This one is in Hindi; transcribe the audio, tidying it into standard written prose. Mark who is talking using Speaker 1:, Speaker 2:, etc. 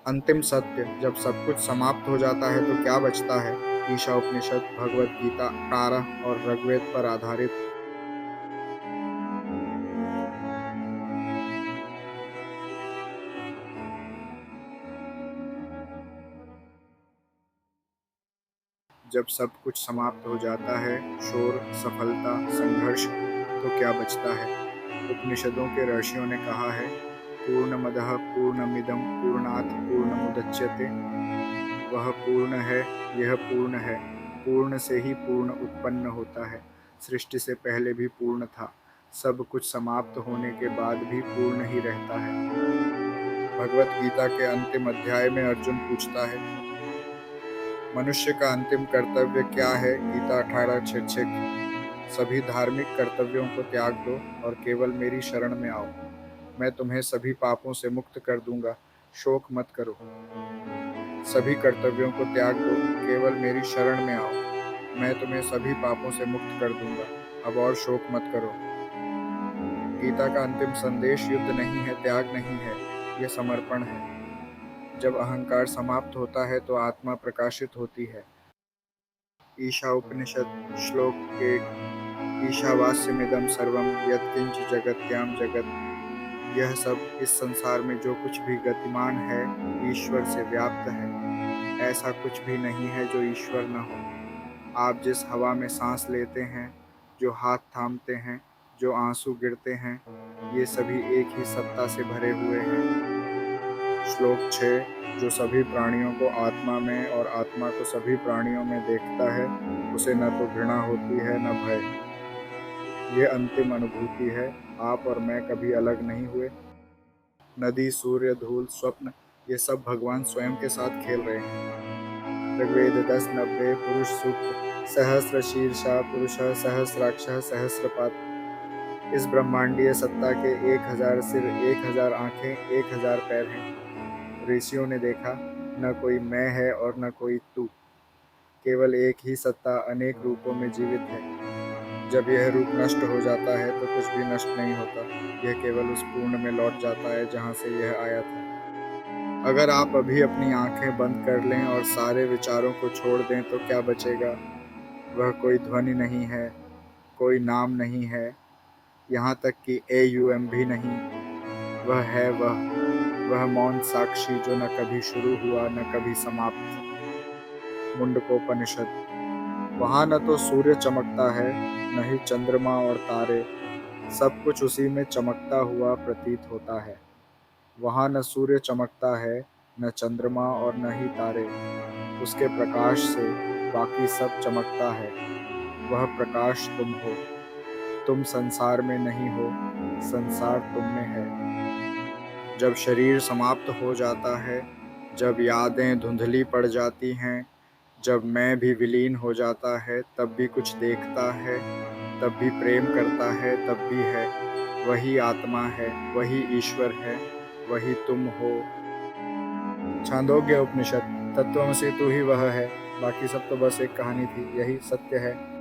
Speaker 1: अंतिम सत्य, जब सब कुछ समाप्त हो जाता है तो क्या बचता है? ईशा उपनिषद, भगवद गीता, कारह और ऋग्वेद पर आधारित। जब सब कुछ समाप्त हो जाता है, शोर, सफलता, संघर्ष, तो क्या बचता है? उपनिषदों के ऋषियों ने कहा है, पूर्णमदः पूर्णमिदं पूर्णात् पूर्णमुदच्यते। वह पूर्ण है, यह पूर्ण है। पूर्ण से ही पूर्ण उत्पन्न होता है। सृष्टि से पहले भी पूर्ण था। सब कुछ समाप्त होने के बाद भी पूर्ण ही रहता है। भगवत गीता के अंतिम अध्याय में अर्जुन पूछता है, मनुष्य का अंतिम कर्तव्य क्या है? गीता 18:6 की। सभी धार्मिक कर्तव्यों को त्याग दो और केवल मेरी शरण में आओ। मैं तुम्हें सभी पापों से मुक्त कर दूंगा। शोक मत करो। सभी कर्तव्यों को त्याग दो, केवल मेरी शरण में आओ। मैं तुम्हें सभी पापों से मुक्त कर दूंगा। अब और शोक मत करो। गीता का अंतिम संदेश युद्ध नहीं है, त्याग नहीं है, यह समर्पण है। जब अहंकार समाप्त होता है तो आत्मा प्रकाशित होती है। ईशा उपनिषद श्लोक 1। ईशावास्यमिदं सर्वं यत्किंच जगत्यां जगत्। यह सब, इस संसार में जो कुछ भी गतिमान है, ईश्वर से व्याप्त है। ऐसा कुछ भी नहीं है जो ईश्वर न हो। आप जिस हवा में सांस लेते हैं, जो हाथ थामते हैं, जो आंसू गिरते हैं, ये सभी एक ही सत्ता से भरे हुए हैं। श्लोक 6। जो सभी प्राणियों को आत्मा में और आत्मा को सभी प्राणियों में देखता है, उसे न तो घृणा होती है न भय। ये अंतिम अनुभूति है। आप और मैं कभी अलग नहीं हुए। नदी, सूर्य, धूल, स्वप्न, ये सब भगवान स्वयं के साथ खेल रहे हैं। ऋग्वेद 10:90 पुरुष सूक्त। सहस्र शीर्षा पुरुषः सहस्राक्षः सहस्रपात्। इस ब्रह्मांडीय सत्ता के 1000 सिर, 1000 आंखें, 1000 पैर हैं। ऋषियों ने देखा, न कोई मैं है और न कोई तू। केवल एक ही सत्ता अनेक रूपों में जीवित है। जब यह रूप नष्ट हो जाता है तो कुछ भी नष्ट नहीं होता। यह केवल उस पूर्ण में लौट जाता है जहाँ से यह आया था। अगर आप अभी अपनी आंखें बंद कर लें और सारे विचारों को छोड़ दें तो क्या बचेगा? वह कोई ध्वनि नहीं है, कोई नाम नहीं है, यहाँ तक कि AUM भी नहीं। वह है वह मौन साक्षी जो न कभी शुरू हुआ न कभी समाप्त। मुंडकोपनिषद। वहाँ न तो सूर्य चमकता है, न ही चंद्रमा और तारे। सब कुछ उसी में चमकता हुआ प्रतीत होता है। वहाँ न सूर्य चमकता है, न चंद्रमा और न ही तारे। उसके प्रकाश से बाकी सब चमकता है। वह प्रकाश तुम हो। तुम संसार में नहीं हो, संसार तुम में है। जब शरीर समाप्त हो जाता है, जब यादें धुंधली पड़ जाती हैं, जब मैं भी विलीन हो जाता है, तब भी कुछ देखता है, तब भी प्रेम करता है, तब भी है। वही आत्मा है, वही ईश्वर है, वही तुम हो। छांदोग्य उपनिषद। तत्त्वमसि तू ही वह है। बाकी सब तो बस एक कहानी थी, यही सत्य है।